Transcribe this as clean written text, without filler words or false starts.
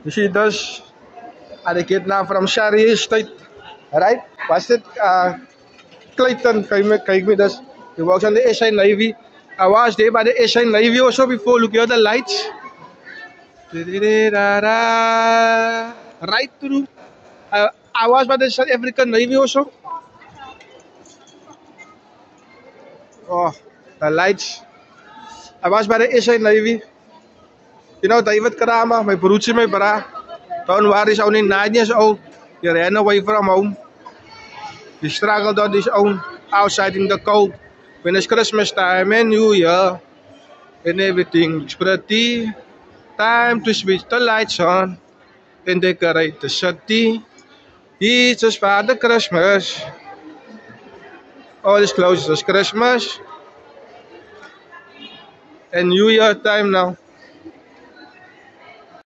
You see this? And the kid now from Shari State. Right? Was it Clayton? Kijk me this. He works on the SI Navy. I was there by the SI Navy also before. Look at the lights. Right through. I was by the South African Navy also. Oh, the lights. I was by the SI Navy. You know, David Karama, my broertje, my bra. Don't worry, he's only 9 years old. He ran away from home. He struggled on his own outside in the cold. When it's Christmas time and New Year and everything looks pretty. Time to switch the lights on and decorate the city. It's just Father Christmas. All is close as Christmas and New Year time now.